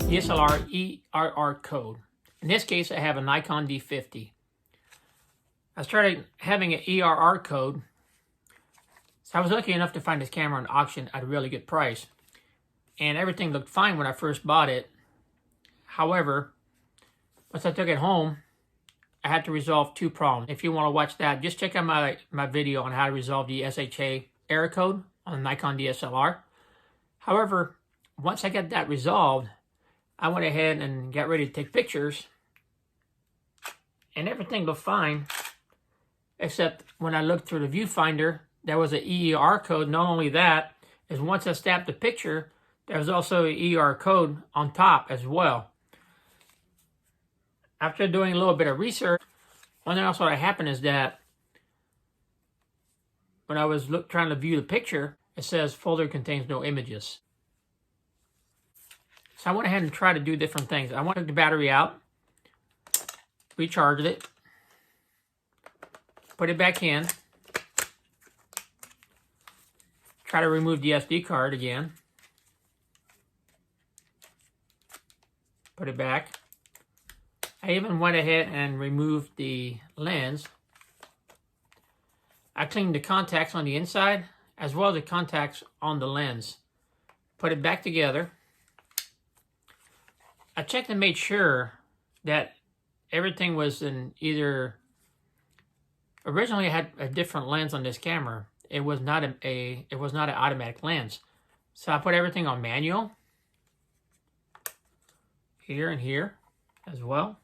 DSLR ERR code. In this case, I have a Nikon D50. I started having an ERR code, so I was lucky enough to find this camera on auction at a really good price. And everything looked fine when I first bought it. However, once I took it home, I had to resolve two problems. If you want to watch that, just check out my video on how to resolve the SHA error code on the Nikon DSLR. However, once I got that resolved, I went ahead and got ready to take pictures, and everything looked fine, except when I looked through the viewfinder, there was an EER code. Not only that, is once I snapped the picture, there was also an EER code on top as well. After doing a little bit of research, one thing else that happened is that when I was trying to view the picture, it says folder contains no images. So I went ahead and tried to do different things. I took the battery out, recharged it, put it back in, try to remove the SD card again, put it back. I even went ahead and removed the lens. I cleaned the contacts on the inside as well as the contacts on the lens. Put it back together. I checked and made sure that everything was in either... Originally I had a different lens on this camera. It was not an automatic lens. So I put everything on manual. Here and here as well.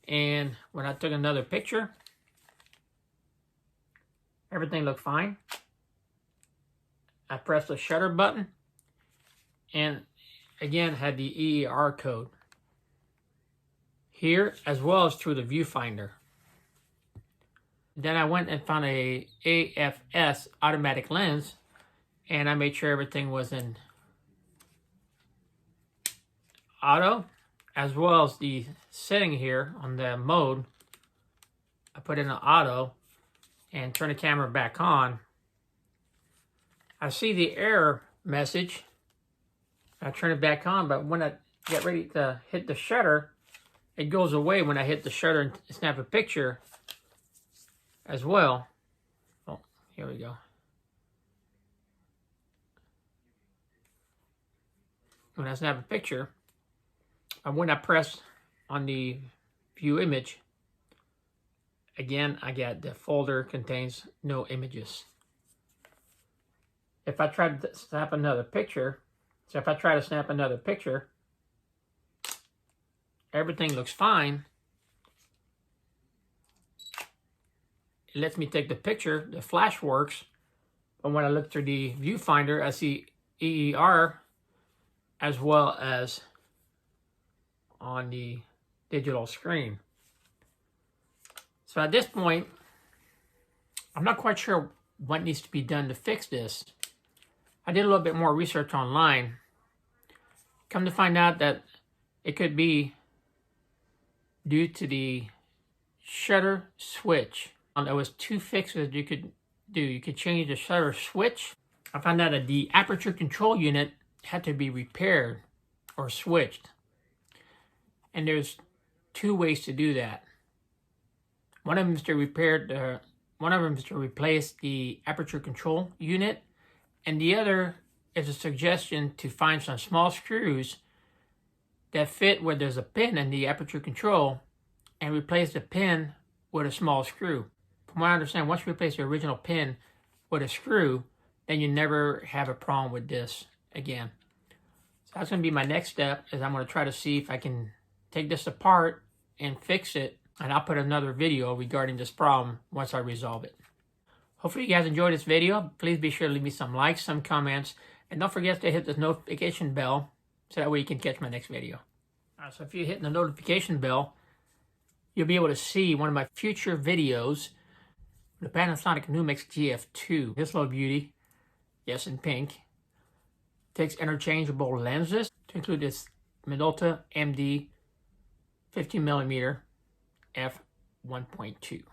And when I took another picture, everything looked fine. I pressed the shutter button and again had the EER code here as well as through the viewfinder. Then I went and found a AFS automatic lens, and I made sure everything was in auto, as well as the setting here on the mode. I put in an auto and turn the camera back on. I see the error message. I turn it back on, but when I get ready to hit the shutter, it goes away when I hit the shutter and snap a picture as well. Oh, here we go. When I snap a picture, and when I press on the view image, again, I get the folder contains no images. If I try to snap another picture, everything looks fine. It lets me take the picture, the flash works, but when I look through the viewfinder, I see EER as well as on the digital screen. So at this point, I'm not quite sure what needs to be done to fix this. I did a little bit more research online. Come to find out that it could be due to the shutter switch. There was two fixes you could do. You could change the shutter switch. I found out that the aperture control unit had to be repaired or switched. And there's two ways to do that. One of them is to replace the aperture control unit, and the other is a suggestion to find some small screws that fit where there's a pin in the aperture control and replace the pin with a small screw. From what I understand, once you replace the original pin with a screw, then you never have a problem with this again. So that's going to be my next step, is I'm going to try to see if I can take this apart and fix it, and I'll put another video regarding this problem once I resolve it. Hopefully you guys enjoyed this video. Please be sure to leave me some likes, some comments, and don't forget to hit the notification bell so that way you can catch my next video. So if you hit the notification bell, you'll be able to see one of my future videos, the Panasonic Numix GF2. This little beauty, yes, in pink, takes interchangeable lenses to include this Minolta MD 50mm f1.2.